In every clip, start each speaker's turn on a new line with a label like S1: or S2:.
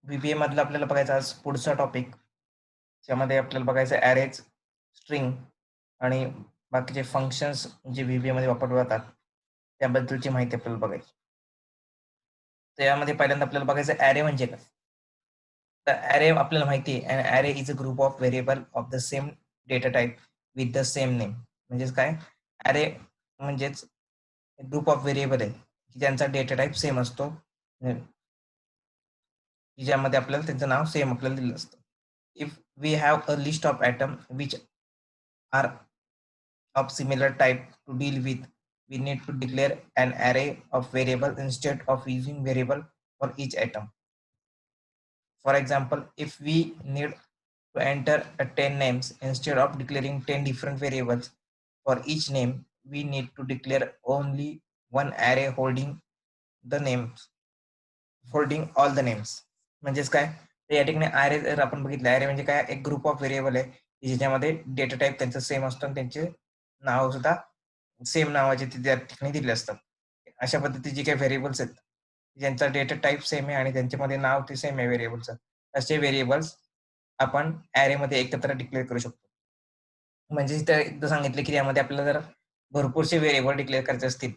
S1: व्हीबीए मधलं आपल्याला बघायचं आज पुढचा टॉपिक, ज्यामध्ये आपल्याला बघायचं ॲरेज, स्ट्रिंग आणि बाकीचे फंक्शन्स जे व्हीबीए मध्ये वापरले जातात, त्याबद्दलची माहिती आपल्याला बघायची. तर यामध्ये पहिल्यांदा आपल्याला बघायचं ॲरे म्हणजे काय? तर ॲरे आपल्याला माहिती आहे, an array is a group of variable of the same data type with the same name. म्हणजेच काय? ॲरे म्हणजेच ग्रुप ऑफ व्हेरिएबल आहे, की ज्यांचा डेटा टाइप सेम असतो, की ज्यामध्ये आपल्याला त्यांचं नाव सेम आपल्याला दिलेलं असतं. If we have a list of atom which are of similar type to deal with, we need to declare an array of variables instead of using variable for each atom. For example, if we need to enter 10 names, instead of declaring 10 different variables for each name, we need to declare only one array holding all the names. म्हणजेच काय? तर या ठिकाणी array जर आपण बघितलं, array म्हणजे काय? एक ग्रुप ऑफ व्हेरिएबल आहे, की ज्याच्यामध्ये डेटा टाइप त्यांचं सेम असतो आणि त्यांचे नाव सुद्धा सेम नावाचे ते त्या ठिकाणी दिले असतात. अशा पद्धतीचे जे काही व्हेरिएबल्स आहेत, ज्यांचा डेटा टाइप सेम आहे आणि त्यांच्यामध्ये नाव ते सेम आहे व्हेरिएबलचं, असे व्हेरिएबल्स आपण ॲरेमध्ये एकत्र डिक्लेअर करू शकतो. म्हणजे इथं एकदा सांगितलं, की यामध्ये आपल्याला जर भरपूरसे व्हेरिएबल डिक्लेअर करायचे असतील,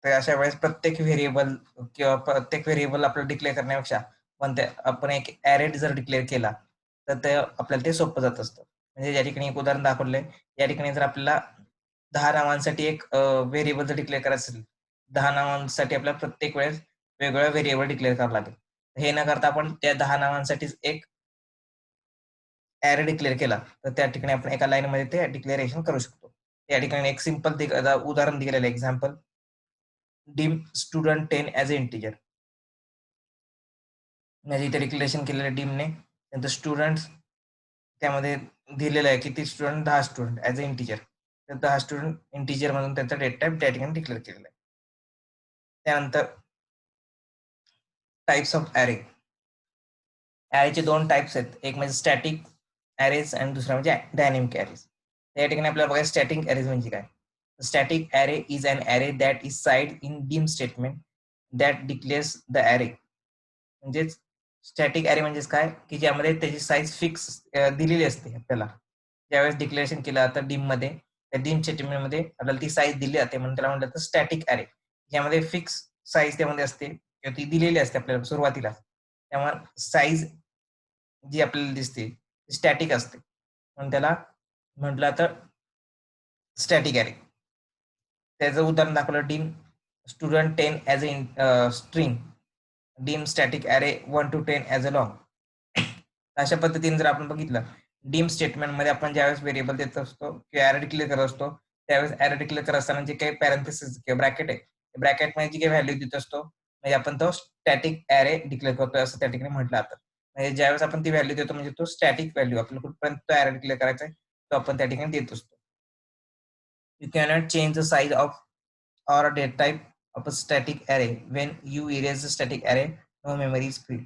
S1: तर अशा वेळेस प्रत्येक व्हेरिएबल किंवा प्रत्येक व्हेरिएबल आपल्याला डिक्लेअर करण्यापेक्षा पण ते आपण एक ॲरे जर डिक्लेअर केला, तर ते आपल्याला ते सोपं जात असतं. म्हणजे या ठिकाणी एक उदाहरण दाखवलंय. या ठिकाणी जर आपल्याला 10 नावांसाठी एक व्हेरिएबल जर डिक्लेअर करायचं असेल, 10 नावांसाठी आपल्याला प्रत्येक वेळेस वेगवेगळा व्हेरिएबल डिक्लेअर करावा लागेल. हे न करता आपण त्या 10 नावांसाठीच एक ॲरे डिक्लेअर केला, तर त्या ठिकाणी आपण एका लाईनमध्ये ते डिक्लेरेशन करू शकतो. या ठिकाणी एक सिंपल उदाहरण दिलेलं आहे example. Dim student 10 as a integer. म्हणजे इथे डिक्लेरेशन केलेलं डिमने. नंतर स्टुडंट्स त्यामध्ये दिलेलं आहे, की ते student 10 student as a integer. तर 10 स्टुडंट इंटिजर म्हणून त्यांचा डेटा टाइप त्या ठिकाणी डिक्लेअर केलेला आहे. त्यानंतर टाइप्स ऑफ ॲरे. ॲरेचे 2 टाइप्स आहेत. एक म्हणजे स्टॅटिक ॲरेज आणि दुसरा म्हणजे डायनॅमिक ॲरेज. या ठिकाणी आपल्याला बघायचं स्टॅटिक ॲरेज म्हणजे काय? Static array is an array that is sized in dim statement that declares the array. म्हणजेच स्टॅटिक ॲरे म्हणजेच काय? की ज्यामध्ये त्याची साईज फिक्स दिलेली असते आपल्याला. ज्यावेळेस डिक्लेरेशन केलं जातं डिममध्ये, त्या डिम स्टेटमेंटमध्ये आपल्याला ती साईज दिली जाते म्हणून त्याला म्हटलं जातं स्टॅटिक ॲरे. ज्यामध्ये फिक्स साईज त्यामध्ये असते किंवा ती दिलेली असते आपल्याला सुरुवातीला. त्यामुळे साईज जी आपल्याला दिसते ती स्टॅटिक असते. म्हणून त्याला म्हटलं जातं स्टॅटिक ॲरे. त्याचं उदाहरण दाखवलं dim student 10 as a string. Dim static array 1 to 10 as a long. अशा पद्धतीने जर आपण बघितलं, डिम स्टेटमेंटमध्ये आपण ज्यावेळेस व्हेरिएबल देत असतो किंवा ॲरे डिक्लेअर करत असतो, त्यावेळेस ॲरे डिक्लेअर करत असताना जे काही पॅरेंथेसिस किंवा ब्रॅकेट आहे, ब्रॅकेटमध्ये जी काही व्हॅल्यू देत असतो, म्हणजे आपण तो स्टॅटिक ॲरे डिक्लेअर करतोय असं त्या ठिकाणी म्हटलं जातं. म्हणजे ज्यावेळेस आपण ती व्हॅल्यू देतो म्हणजे तो स्टॅटिक व्हॅल्यू आपल्याला कुठपर्यंत तो ॲरे डिक्लेअर करायचा आहे, तो आपण त्या ठिकाणी देत असतो. You cannot change the size of or a data type of a static array. When you erase the static array, no memory is free.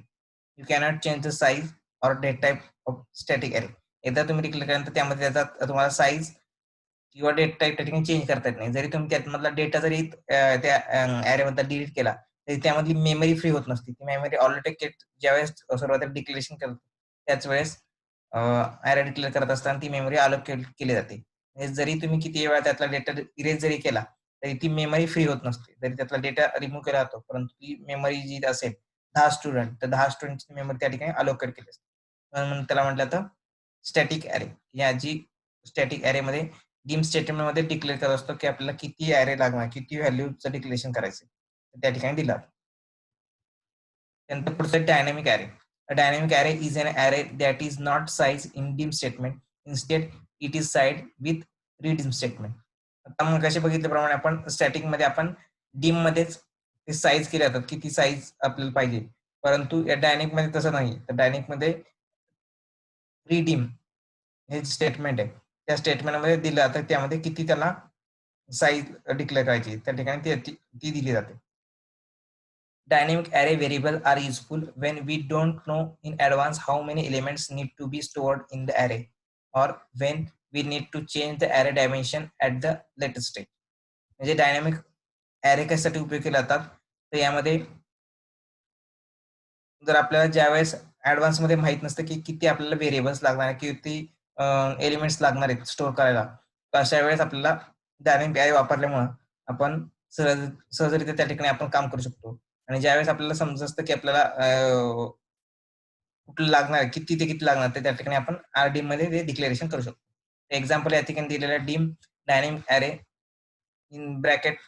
S1: You cannot change the size or data type of static array. एकदा तुम्ही declare केल्यानंतर त्यामध्ये त्याचा तुम्हाला size किंवा data type त्या ठिकाणी change करता येत नाही. जरी तुम्ही त्यामधला डेटा जरी त्या ॲरेमधला डिलीट केला, तरी त्यामधली मेमरी फ्री होत नसते. ती मेमरी ऑलरेडी ज्यावेळेस सुरुवातीला डिक्लेरेशन करतो, त्याच वेळेस ॲरे डिक्लेअर करत असताना ती मेमरी अलोकेट केली जाते. म्हणजे जरी तुम्ही किती वेळा त्यातला डेटा इरेज जरी केला, तरी ती मेमरी फ्री होत नसते. जरी त्यातला डेटा रिमूव्ह केला जातो, परंतु ती मेमरी जी असेल 10 स्टुडंट, तर 10 स्टुडंटची मेमरी त्या ठिकाणी अलोकेट केली असते. म्हणून त्याला म्हटलं जातं स्टॅटिक ॲरे. या जी स्टॅटिक ॲरेमध्ये डिम स्टेटमेंटमध्ये डिक्लेअर करत असतो, की आपल्याला किती ॲरे लागणार, किती व्हॅल्यूचं डिक्लेरेशन करायचं त्या ठिकाणी दिलं. त्यानंतर पुढचं dynamic array. A dynamic array is an array that is not sized in dim statement. Instead, it is sized with redim statement. आता मग कसे बघितल्याप्रमाणे आपण स्टॅटिकमध्ये आपण डिममध्येच ते साईज केले जातात, किती साईज आपल्याला पाहिजे. परंतु या डायनॅमिकमध्ये तसं नाही. तर डायनॅमिकमध्ये रिडीम हे स्टेटमेंट आहे. त्या स्टेटमेंटमध्ये दिलं जातं, त्यामध्ये किती त्याला साईज डिक्लेअर करायची. त्या ठिकाणी ती दिली जाते. Dynamic array variables are useful when we don't know in advance how many elements need to be stored in the array, or when we need to change the array dimension at the later stage. म्हणजे dynamic array कशासाठी उपयोग केले जातात, तर यामध्ये जर आपल्याला ज्यावेळेस ऍडव्हान्स मध्ये माहित नसतं की किती आपल्याला व्हेरिएबल्स लागणार आहे, किती एलिमेंट्स लागणार आहेत स्टोअर करायला, तर अशा वेळेस आपल्याला डायनॅमिक अरे वापरल्यामुळं आपण सहजरित्या त्या ठिकाणी आपण काम करू शकतो. आणि ज्यावेळेस आपल्याला समजत असतं की आपल्याला कुठलं लागणार आहे, किती ते किती लागणार, ते त्या ठिकाणी आपण RDIMM मध्ये ते डिक्लेरेशन करू शकतो. एक्झाम्पल या ठिकाणी दिलेलं डिम डायनॅमिक अरे in bracket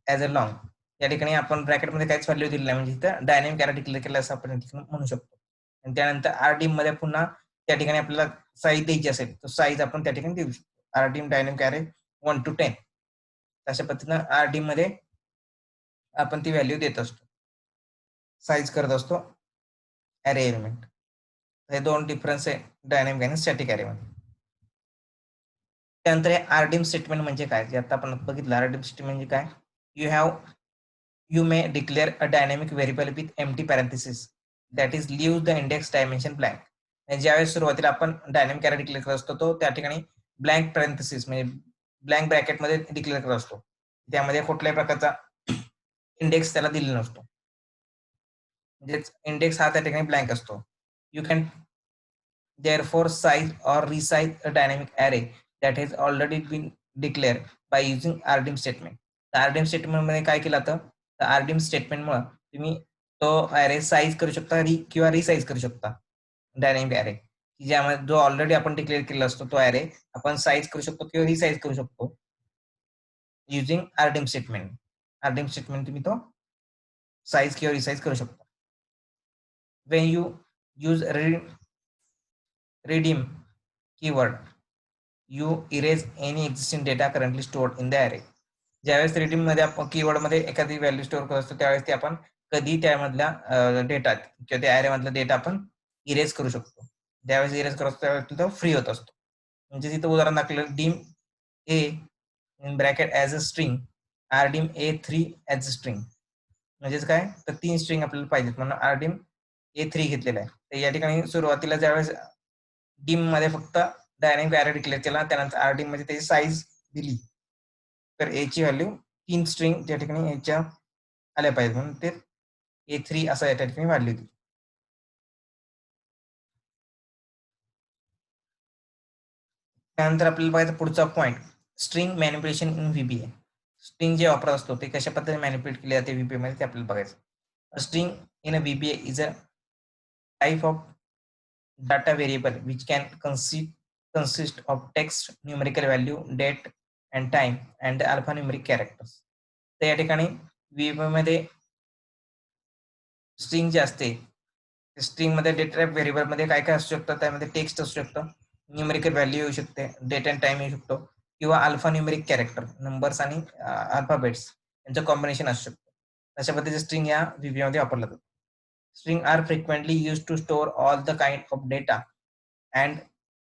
S1: as a long. या ठिकाणी आपण ब्रॅकेटमध्ये काहीच व्हॅल्यू दिली नाही, म्हणजे इथं डायनॅमिक अरे डिक्लेअर केलं असं आपण म्हणू शकतो. आणि त्यानंतर RDIMM मध्ये पुन्हा त्या ठिकाणी आपल्याला साईज द्यायची असेल तर साईज आपण त्या ठिकाणी देऊ शकतो. RDIMM डायनॅमिक अरे 1 to 10 अशा पद्धतीनं RDIMM मध्ये आपण ती व्हॅल्यू देत असतो, साईज करत असतो अरे एलिमेंट. हे दोन डिफरन्स आहे डायनॅमिक आणि स्टॅटिक अरे मध्ये. त्यानंतर हे RDIMM स्टेटमेंट म्हणजे काय, जे आता आपण बघितलं. RDIMM स्टेटमेंट म्हणजे काय, you may declare a dynamic variable with empty parenthesis that is leave the index dimension blank. ज्यावेळेस सुरुवातीला आपण डायनॅमिक अरे डिक्लेअर करत असतो तो त्या ठिकाणी ब्लँक पॅरेंथेसिस म्हणजे ब्लँक ब्रॅकेट मध्ये डिक्लेअर करत असतो. त्यामध्ये कुठल्याही प्रकारचा इंडेक्स त्याला दिलेला नसतो, म्हणजे इंडेक्स हा त्या ठिकाणी ब्लँक असतो. You can therefore size or resize a dynamic array that has already been declared by using RDIMM statement. तर RDIMM स्टेटमेंट मध्ये काय केलं जातं, तर RDIMM स्टेटमेंट मुळे तुम्ही तो अरे साईज करू शकता किंवा रिसाईज करू शकता. डायनॅमिक अरे ज्यामध्ये जो ऑलरेडी आपण डिक्लेअर केलेला असतो तो अरे आपण साईज करू शकतो किंवा रिसाईज करू शकतो using RDIMM statement. RDIMM statement तुम्ही तो साईज किंवा रिसाईज करू शकता. when you use redeem keyword you erase any existing data currently stored in the array. ज्यावेळेस redeem मध्ये आपण कीवर्ड मध्ये एखादी व्हॅल्यू स्टोअर करत असतो त्यावेळेस ते आपण कधी त्यामधल्या डेटा किंवा त्या अरे मधला डेटा आपण इरेज करू शकतो. ज्यावेळेस इरेज करतो त्यावेळेस तो फ्री होत असतो. म्हणजे तिथं उदाहरण दाखवलं dim a in bracket as a string RDIMM A3 as a string. म्हणजेच काय, तर 3 स्ट्रिंग आपल्याला पाहिजेत म्हणून RDIMM A3 घेतलेला आहे. तर या ठिकाणी सुरुवातीला ज्यावेळेस डिम मध्ये फक्त डायनॅमिक अरे डिक्लेअर केला, त्यानंतर RDIMM मध्ये त्याची साईज दिली, तर ए ची व्हॅल्यू 3 स्ट्रिंग त्या ठिकाणी याच्या आल्या पाहिजे म्हणून ते A3 असं या ठिकाणी व्हॅल्यू दिली. त्यानंतर आपल्याला पाहिजे पुढचा point, string manipulation in VBA. String जे वापरत असतो ते कशा पद्धतीने मॅनिप्युलेट केले जाते VBA मध्ये ते आपल्याला बघायचं. String in a VBA is a type of data variable which can consist of text, numerical value, date and time and the alphanumeric characters. तर या ठिकाणी VBA मध्ये स्ट्रिंग जे असते, स्ट्रिंग मध्ये डेटा टाइप व्हेरिएबल मध्ये काय काय असू शकतं, त्यामध्ये टेक्स्ट असू शकतं, न्यूमेरिकल व्हॅल्यू येऊ शकते, डेट अँड टाइम येऊ शकतो किंवा अल्फा न्यूमेरिक कॅरेक्टर नंबर्स आणि अल्फाबेट्स यांचं कॉम्बिनेशन असू शकतं. अशा पद्धतीचे स्ट्रिंग या VBA मध्ये वापरला जातो. String are frequently used to store all the kind of data and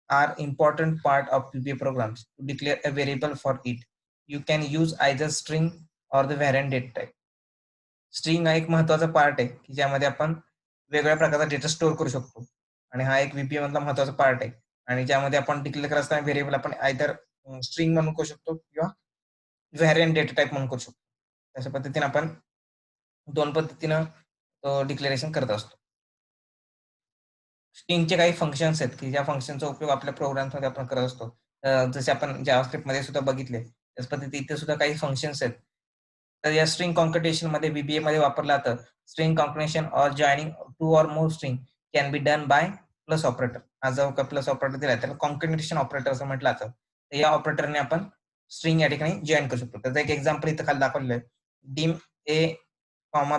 S1: are important part of VBA programs. To declare a variable for it, you can use either string or the variant data type. String हा एक महत्वाचा part आहे की ज्यामध्ये आपण वेगवेगळ्या प्रकारचा data store करू शकतो आणि हा एक VBA मधला महत्वाचा पार्ट आहे. आणि ज्यामध्ये आपण डिक्लेअर करत असताना व्हेरिएबल आपण आयदर स्ट्रिंग म्हणून करू शकतो किंवा व्हॅरियंट डेटा टाइप म्हणून करू शकतो. अशा पद्धतीने आपण दोन पद्धतीनं डिक्लेरेशन करत असतो. स्ट्रिंगचे काही फंक्शन्स आहेत की ज्या फंक्शनचा उपयोग आपल्या प्रोग्राम्समध्ये आपण करत असतो. जसे आपण जावास्क्रिप्ट मध्ये सुद्धा बघितले, त्याच पद्धतीने इथे सुद्धा काही फंक्शन्स आहेत. तर या स्ट्रिंग कॉन्कटेशन मध्ये VBA मध्ये वापरला जातं. String concatenation or joining 2 or more string can be done by plus operator. हा जो प्लस ऑपरेटर दिलाय त्याला कॉन्कटेशन ऑपरेटर असं म्हटलं जातं. तर या ऑपरेटरने आपण स्ट्रिंग या ठिकाणी जॉईन करू शकतो. त्याचं एक एक्झाम्पल इथं खाली दाखवलेलं आहे. Dim A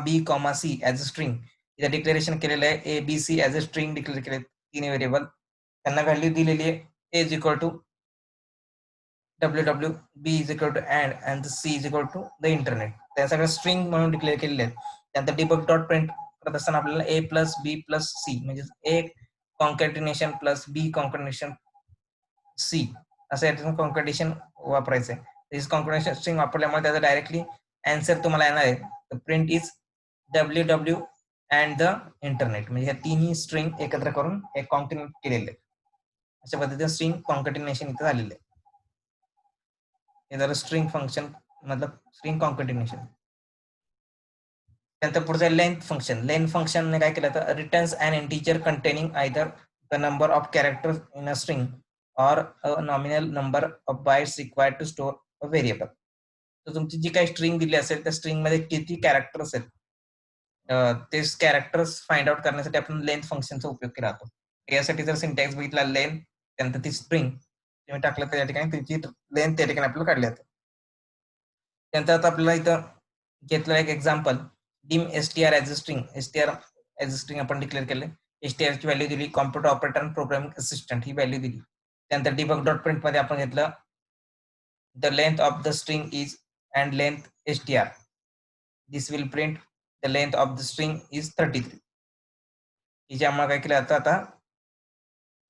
S1: B, C as a string. इथं डिक्लेरेशन केलेलं आहे ABC as a string declare केले तीन व्हेरिएबल. त्यांना व्हॅल्यू दिलेली आहे A is equal to WW, B is equal to and C is equal to the internet. त्या सगळ्या स्ट्रिंग म्हणून डिक्लेअर केलेले आहेत. त्यानंतर डिबग डॉट प्रिंट करत असताना आपल्याला A plus B plus C म्हणजे A कॉन्कॅटिनेशन प्लस B कॉन्कॅटिनेशन C असं यातून कॉन्कॅटिनेशन वापरायचं आहे. दिस कॉन्कॅटिनेशन स्ट्रिंग वापरल्यामुळे त्याचा डायरेक्टली आन्सर तुम्हाला येणार आहे. Print is WW and the internet. म्हणजे ह्या तिन्ही स्ट्रिंग एकत्र करून एक कॉन्कॅटिनेट केलेले आहे. अशा पद्धतीने स्ट्रिंग कॉन्कॅटिनेशन इथं झालेलं आहे. हे झालं स्ट्रिंग फंक्शन मतलब स्ट्रिंग कॉन्कॅटिनेशन. त्यानंतर पुढचं लेंथ फंक्शन ने काय केलं तर returns an integer containing either the number of characters in a string or a nominal number of bytes required to store a variable. तर तुमची जी काही स्ट्रिंग दिली असेल त्या स्ट्रिंग मध्ये किती कॅरेक्टर्स आहेत ते कॅरेक्टर्स फाइंड आउट करण्यासाठी आपण लेंथ फंक्शनचा उपयोग केला जातो. यासाठी जर सिंटॅक्स बघितला लेंथ त्यानंतर ती स्ट्रिंग तुम्ही टाकलं तर या ठिकाणी त्याची लेंथ त्या ठिकाणी आपल्याला काढली जाते. त्यानंतर आता आपल्याला इथं घेतलं एक example dim STR as a string. STR as a string आपण डिक्लेअर केले. एसटीआर ची व्हॅल्यू दिली, कॉम्प्युटर ऑपरेटर आणि प्रोग्रामिंग असिस्टंट ही व्हॅल्यू दिली. त्यानंतर डिबग डॉट प्रिंट मध्ये आपण घेतलं the length of the string is and length STR. This will print the length of the string is 33. हिची आम्हाला काय केलं आता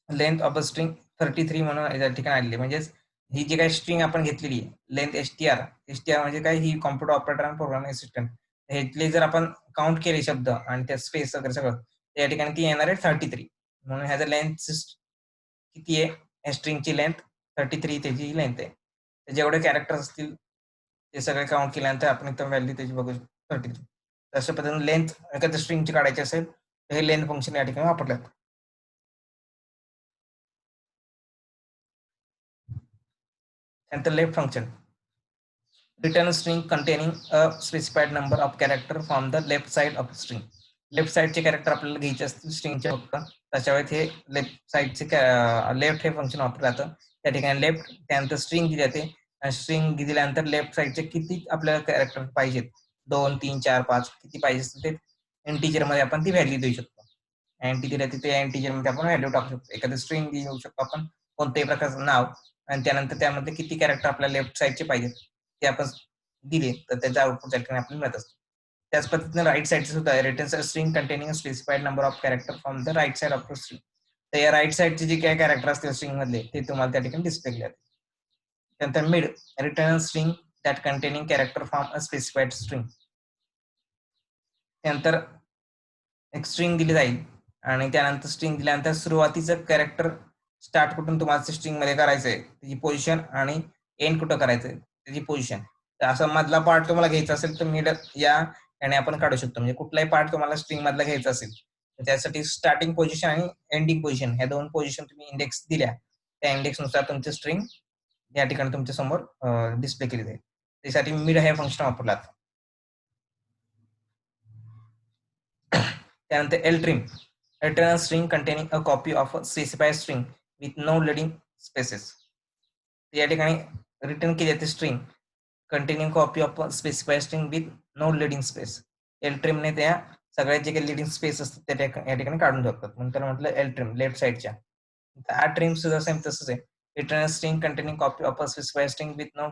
S1: लेंथ ऑफ द स्ट्रिंग 33 म्हणून या ठिकाणी आलेली. म्हणजेच ही जी काही स्ट्रिंग आपण घेतलेली आहे लेंथ एसटीआर म्हणजे काय ही कॉम्प्युटर ऑपरेटर आणि प्रोग्रामिंग असिस्टंट ह्यातले जर आपण काउंट केले शब्द आणि त्या स्पेस वगैरे सगळं तर या ठिकाणी ती येणार आहे 33. म्हणून ह्याचं लेंथ किती आहे या स्ट्रिंगची लेंथ 33 त्याची लेंथ आहे. तर जेवढे कॅरेक्टर्स असतील ते सगळे काउंट केल्यानंतर आपण इथं व्हॅल्यू त्याची बघू शकतो 33. तशा पद्धतीने लेंथ एखाद्या स्ट्रिंगची काढायची असेल तर हे लेंथ फंक्शन या ठिकाणी वापरलं जातं. त्यानंतर left function return a string containing a specified number of character from the left side of the string. Left साइडचे कॅरेक्टर आपल्याला घ्यायचे असतील स्ट्रिंगचे फक्त त्याच्या वेळेस हे लेफ्ट साइडचे लेफ्ट हे फंक्शन वापरलं जातं. त्या ठिकाणी लेफ्ट त्यानंतर स्ट्रिंग दिली जाते आणि स्ट्रिंग दिल्यानंतर लेफ्ट साइडचे किती आपल्याला कॅरेक्टर पाहिजेत 2 3 4 5 किती पाहिजे ते इंटीजर मध्ये आपण ती व्हॅल्यू देऊ शकतो. अँटी दिल्या तिथे इंटीजर मध्ये आपण व्हॅल्यू टाकू शकतो. एखादं स्ट्रिंग देऊ शकतो आपण कोणत्याही प्रकारचं नाव आणि त्यानंतर त्यामध्ये किती कॅरेक्टर आपल्याला लेफ्ट साइडचे पाहिजेत ते आपण दिले तर त्याचा आउटपुट त्या ठिकाणी आपल्याला मिळत असतो. त्याच पद्धतीने राईट साइडचे सुद्धा return string containing specified number of character from the right side of the string. तर या राईट साइडचे जे काही कॅरेक्टर असतील स्ट्रिंग मधले ते तुम्हाला त्या ठिकाणी डिस्प्ले केले जाते. त्यानंतर mid return string that containing character from a specified string. त्यानंतर एक स्ट्रिंग दिली जाईल आणि त्यानंतर स्ट्रिंग दिल्यानंतर सुरुवातीचं कॅरेक्टर स्टार्ट कुठून तुम्हाला स्ट्रिंग मध्ये करायचंय त्याची पोझिशन आणि एंड कुठं करायचंय त्याची पोझिशन. तर असं मधला पार्ट तुम्हाला घ्यायचा असेल तर मिड या याने आपण काढू शकतो. म्हणजे कुठलाही पार्ट तुम्हाला स्ट्रिंग मधला घ्यायचा असेल तर त्यासाठी स्टार्टिंग पोझिशन आणि एंडिंग पोझिशन ह्या दोन पोझिशन तुम्ही इंडेक्स दिल्या त्या इंडेक्सनुसार तुमची स्ट्रिंग या ठिकाणी तुमच्या समोर डिस्प्ले केली जाईल. त्यासाठी मिड हे फंक्शन वापरलं जातं. त्यानंतर एलट्रिम return a string containing a copy of a specified string with no leading spaces. या ठिकाणी रिटर्न केली जाते string containing copy of specified string with no leading space. एलट्रिमने त्या सगळ्यात जे काही लिडिंग स्पेस असतात त्या या ठिकाणी काढून टाकतात म्हणून त्याला म्हटलं एलट्रिम लेफ्ट साइडच्या. हा ट्रिम सुद्धा सेम तसंच आहे. Return string containing copy of a specified string with no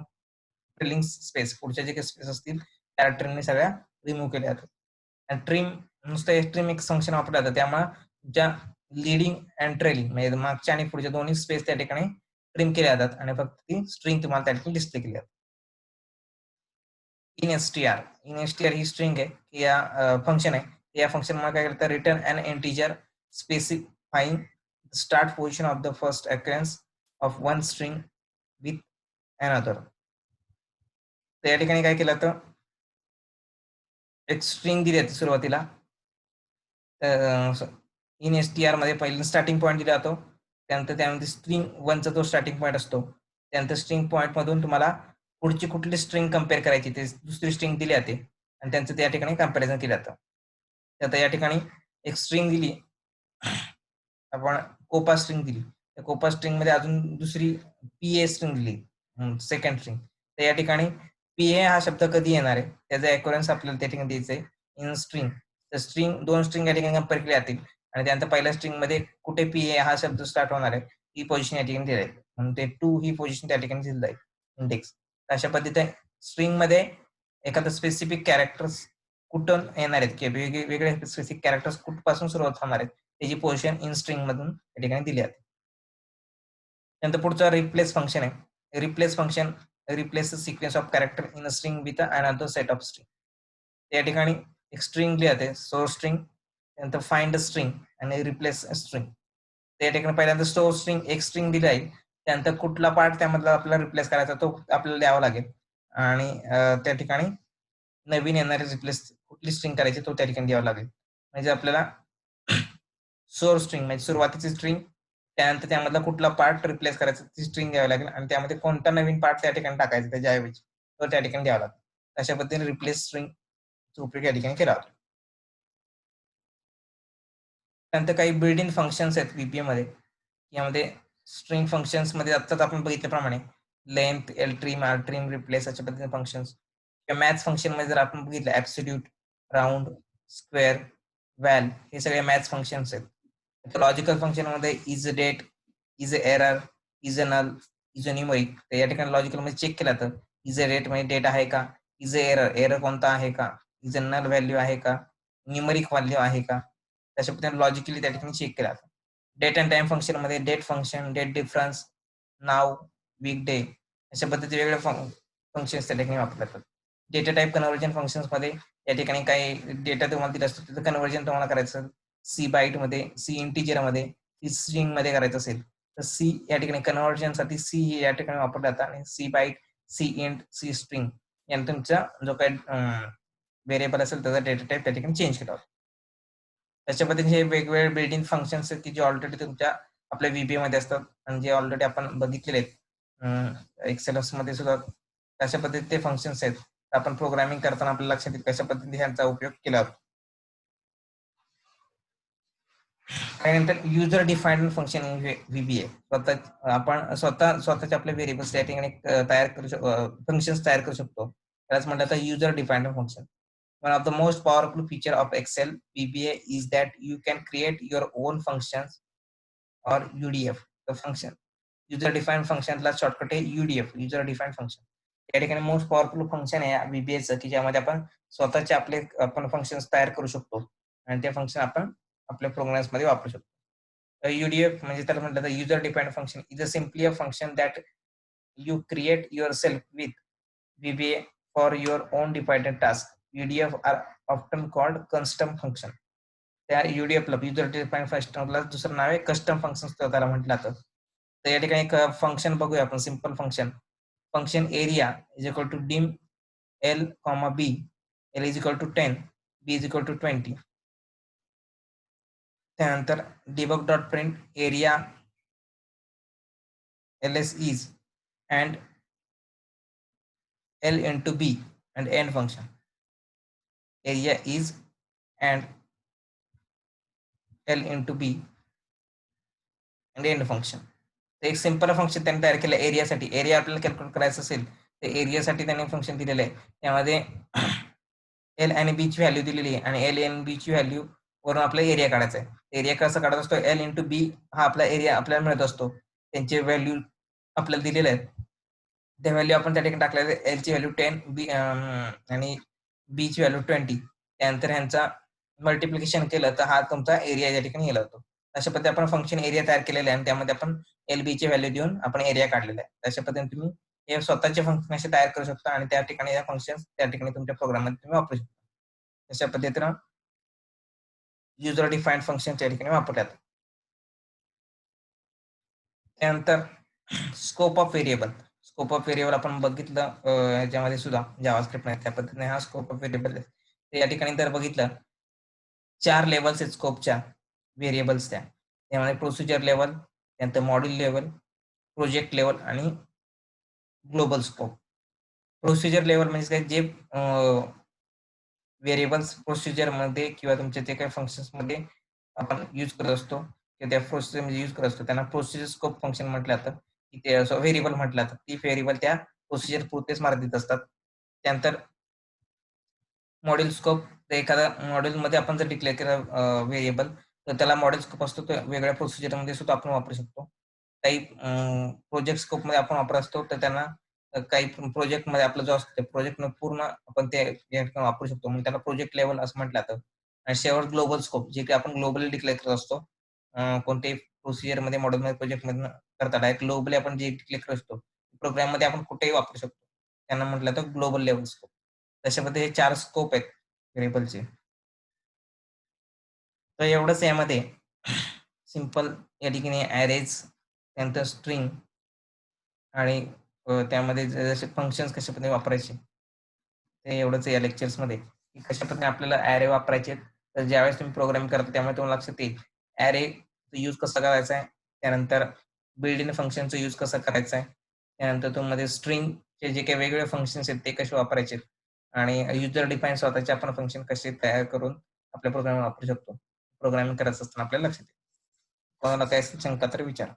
S1: trailing space. पुढच्या जे काही स्पेस असतील त्या ट्रिमने सगळ्या रिमूव्ह केल्या जातात. आणि ट्रिम नुसतं एक्स्ट्रीम एक फंक्शन वापरलं जातं त्यामुळे तुमच्या लिडिंग अँड ट्रेलिंग म्हणजे मागच्या आणि पुढच्या दोन्ही स्पेस त्या ठिकाणी ट्रिम केल्या जातात आणि फक्त ती स्ट्रिंग तुम्हाला त्या ठिकाणी डिस्प्ले केली जाते. इन एसटीआर ही स्ट्रिंग आहे की या फंक्शन आहे. या फंक्शन मध्ये काय करतं return an integer specifying start position of the first occurrence of one string with another. तर या ठिकाणी काय केलं तर एक स्ट्रिंग दिली जाते सुरुवातीला इन एसटीआर मध्ये पहिल्यांदा स्टार्टिंग पॉईंट दिला जातो. त्यानंतर त्यामध्ये स्ट्रिंग वनचा जो स्टार्टिंग पॉईंट असतो त्यानंतर स्ट्रिंग पॉईंट मधून तुम्हाला पुढची कुठली स्ट्रिंग कम्पेअर करायची ते दुसरी स्ट्रिंग दिली जाते आणि त्यांचं त्या ठिकाणी कम्पॅरिझन केलं जातं. आता या ठिकाणी एक स्ट्रिंग दिली आपण कोपा स्ट्रिंग दिली त्या कोपा स्ट्रिंग मध्ये अजून दुसरी पीए स्ट्रिंग दिली सेकंड स्ट्रिंग. तर या ठिकाणी पीए हा शब्द कधी येणार आहे त्याचा अॅक्युरन्स आपल्याला त्या ठिकाणी द्यायचंय इन स्ट्रिंग. तर स्ट्रिंग दोन स्ट्रिंग या ठिकाणी कम्पेअर केल्या जातील आणि त्यानंतर पहिल्या स्ट्रिंग मध्ये कुठे पीए हा शब्द स्टार्ट होणार आहे ही पोझिशन या ठिकाणी दिली जाईल म्हणून ते 2 ही पोझिशन त्या ठिकाणी दिली जाईल इंडेक्स. अशा पद्धतीने स्ट्रिंग मध्ये एखादं स्पेसिफिक कॅरेक्टर्स कुठून येणार आहेत किंवा वेगवेगळे स्पेसिफिक कॅरेक्टर्स कुठपासून सुरुवात होणार आहेत त्याची पोझिशन इन स्ट्रिंग मधून या ठिकाणी दिली जाते. त्यानंतर पुढचं रिप्लेस फंक्शन आहे. Replace function replace sequence of character in a string with another set of string. त्या ठिकाणी एक स्ट्रिंग दिली जाते सोर्स स्ट्रिंग त्यानंतर फाइंड स्ट्रिंग आणि रिप्लेस स्ट्रिंग. त्या ठिकाणी पहिल्यांदा सोर्स स्ट्रिंग एक स्ट्रिंग दिली आहे त्यानंतर कुठला पार्ट त्यामधला आपल्याला रिप्लेस करायचा तो आपल्याला द्यावा लागेल आणि त्या ठिकाणी नवीन येणारे रिप्लेस कुठली स्ट्रिंग करायची तो त्या ठिकाणी द्यावा लागेल. म्हणजे आपल्याला सोर्स स्ट्रिंग म्हणजे सुरुवातीची स्ट्रिंग, त्यानंतर त्यामधला कुठला पार्ट रिप्लेस करायचा ती स्ट्रिंग द्यावी लागेल आणि त्यामध्ये कोणता नवीन पार्ट त्या ठिकाणी टाकायचा त्याच्याऐवजी तो त्या ठिकाणी द्यावा लागेल. अशा पद्धतीने रिप्लेस स्ट्रिंगचा उपयोग या ठिकाणी केला जातो. त्यानंतर काही बिल्ड इन फंक्शन्स आहेत VBA मध्ये. यामध्ये स्ट्रिंग फंक्शन्स मध्ये आत्ताच आपण बघितल्याप्रमाणे लेंथ, एलट्रिम, आरट्रिम, रिप्लेस अशा पद्धतीने फंक्शन्स. मॅथ्स फंक्शन मध्ये जर आपण बघितलं ऍब्सोल्यूट, राऊंड, स्क्वेअर, व्हॅल हे सगळे मॅथ्स फंक्शन्स आहेत. लॉजिकल फंक्शन मध्ये is a date, is a error, is a null, is a numeric. तर या ठिकाणी लॉजिकल मध्ये चेक केला तर इज अ डेट म्हणजे डेट आहे का, इज अ एरर, एरर कोणता आहे का, इज अ नल व्हॅल्यू आहे का, न्यूमरिक व्हॅल्यू आहे का, तशा पद्धतीने लॉजिकली त्या ठिकाणी चेक केला जातं. डेट अँड टाइम फंक्शन मध्ये डेट फंक्शन, डेट डिफरन्स, नाव, वीक डे अशा पद्धतीचे वेगळे फंक्शन्स त्या ठिकाणी वापरले जातात. डेटा टाइप कन्व्हर्जन फंक्शन्स मध्ये या ठिकाणी काही डेटा तुम्हाला दिला असतो त्याचं कन्व्हर्जन तुम्हाला करायचं सी बाईट मध्ये, सी इंटिजर मध्ये, सी स्ट्रिंग मध्ये करायचं असेल तर सी या ठिकाणी कन्व्हर्जन साठी सी हे या ठिकाणी वापरलं जातं आणि C byte, C int, C string यांनी तुमचा जो काही व्हेरिएबल असेल त्याचा डेटा टाइप त्या ठिकाणी चेंज केला. त्याच्या पद्धतीने हे वेगवेगळे बिल्डिंग फंक्शन्स आहेत की जे ऑलरेडी तुमच्या आपल्या VBA मध्ये असतात आणि जे ऑलरेडी आपण बघितलेले आहेत एक्सेलस मध्ये सुद्धा तशा पद्धतीचे फंक्शन्स आहेत. आपण प्रोग्रामिंग करताना आपल्या लक्षात येईल कशा पद्धतीने ह्यांचा उपयोग केला जातो. त्यानंतर user defined function in VBA. आपण स्वतःचे आपले व्हेरिएबल्स त्या ठिकाणी तयार करू शकतो, फंक्शन्स तयार करू शकतो. त्यालाच म्हणलं तर user defined function. One of the most powerful feature of Excel VBA is that you can create your own functions or UDF. The function user defined function ला शॉर्टकट आहे UDF, युजर डिफाईन्ड फंक्शन. या ठिकाणी most powerful function आहे VBAचं की ज्यामध्ये आपण स्वतःचे आपण फंक्शन्स तयार करू शकतो आणि ते फंक्शन आपण आपल्या प्रोग्राम्स मध्ये वापरू शकतो. UDF म्हणजे त्याला म्हटलं तर user defined function is a simply a function that you create yourself with VBA for your own defined task. UDF are often called custom function. त्या UDF ला युजर डिफाईन्ड फंक्शनला दुसरं नाव आहे कस्टम फंक्शन त्याला म्हटलं जातं. तर या ठिकाणी एक फंक्शन बघूया आपण simple function. Function area is equal to dim L, B, L is equal to 10, B is equal to 20. त्यानंतर debug dot print area ls is and L into B and end function. Area is and L into B and end function. एक simple function त्यांनी तयार केलं एरियासाठी. Area आपल्याला calculate करायचं असेल तर एरियासाठी त्यांनी फंक्शन दिलेलं आहे. त्यामध्ये एल आणि बी ची व्हॅल्यू दिलेली आहे आणि एल आणि बी ची व्हॅल्यू वरून आपला एरिया काढायचा आहे. एरिया कसा काढत असतो एल इंटू बी हा आपला एरिया आपल्याला मिळत असतो. त्यांचे व्हॅल्यू आपल्याला दिलेले आहेत. त्या व्हॅल्यू आपण त्या ठिकाणी टाकल्या एल ची व्हॅल्यू 10 बी आणि बी ची व्हॅल्यू 20. त्यानंतर ह्यांचा मल्टिप्लिकेशन केलं तर हा तुमचा एरिया या ठिकाणी येला होतो. अशा पद्धतीने आपण फंक्शन एरिया तयार केलेलं आहे आणि त्यामध्ये आपण एल बी ची व्हॅल्यू देऊन आपण एरिया काढलेला आहे. अशा पद्धतीने तुम्ही हे स्वतःचे फंक्शन असे तयार करू शकता आणि त्या ठिकाणी या फंक्शन त्या ठिकाणी तुमच्या प्रोग्राममध्ये तुम्ही वापरू शकता. अशा पद्धतीनं युजर डिफाईन्ड फंक्शन त्या ठिकाणी वापरले जातात. त्यानंतर scope of variable. Scope of variable आपण बघितलं याच्यामध्ये सुद्धा जावास्क्रिप्ट मध्ये त्या पद्धतीने हा स्कोप ऑफ व्हेरिएबल आहे. या ठिकाणी जर बघितलं 4 लेवल्स आहेत स्कोपच्या व्हेरिएबल्सच्या. त्यामध्ये प्रोसिजर लेवल, त्यानंतर मॉड्यूल लेवल, प्रोजेक्ट लेवल आणि ग्लोबल स्कोप. प्रोसिजर लेवल म्हणजे काय जे व्हेरिएबल्स प्रोसिजरमध्ये किंवा तुमच्या जे काही फंक्शन्समध्ये आपण यूज करत असतो किंवा त्या प्रोसिजरमध्ये यूज करत असतो त्यांना प्रोसिजर स्कोप फंक्शन म्हटलं जातं. की ते व्हेरिएबल म्हटलं जातं. ती व्हेरिएबल त्या प्रोसिजर पुरतेच मर्यादित असतात. त्यानंतर मॉड्यूल स्कोप एखाद्या मॉड्यूलमध्ये आपण जर डिक्लेअर केलं व्हेरिएबल तर त्याला मॉडेल स्कोप असतो तो वेगळ्या प्रोसिजरमध्ये सुद्धा आपण वापरू शकतो. काही प्रोजेक्ट स्कोपमध्ये आपण वापरत असतो तर त्यांना काही प्रोजेक्टमध्ये आपला जो असतो प्रोजेक्ट पूर्ण आपण ते वापरू शकतो. मग त्याला प्रोजेक्ट लेवल असं म्हटलं जातं. आणि शेवट ग्लोबल स्कोप जे की आपण ग्लोबली डिक्लेअर करत असतो. कोणत्याही प्रोसिजरमध्ये मॉडेलमध्ये प्रोजेक्टमध्ये करता डायरेक्ट ग्लोबली आपण जे डिक्लेअर करत असतो प्रोग्राममध्ये आपण कुठेही वापरू शकतो. त्यांना म्हटलं जातं ग्लोबल लेवल स्कोप. त्याच्यामध्ये हे 4 स्कोप आहेत व्हेरिएबलचे. तर एवढंच यामध्ये सिंपल या ठिकाणी ॲरेज, त्यानंतर स्ट्रिंग आणि त्यामध्ये जसे फंक्शन्स कशा पद्धतीने वापरायचे ते एवढंच या लेक्चर्स मध्ये की कशा पद्धतीने आपल्याला ॲरे वापरायचे. तर ज्यावेळेस तुम्ही प्रोग्राम करता त्यामुळे तुम्हाला लक्षात येईल ॲरे यूज कसा करायचा आहे, त्यानंतर बिल्ड इन फंक्शनचा यूज कसा करायचा आहे, त्यानंतर तुम्हाला स्ट्रिंगचे जे काही वेगवेगळे फंक्शन्स आहेत ते कसे वापरायचे आणि युजर डिफाईन स्वतःचे आपण फंक्शन कसे तयार करून आपल्या प्रोग्राम वापरू शकतो. प्रोग्रामिंग करायचं असताना आपल्याला लक्षात येईल. कोणाला काय शंका तर विचारा.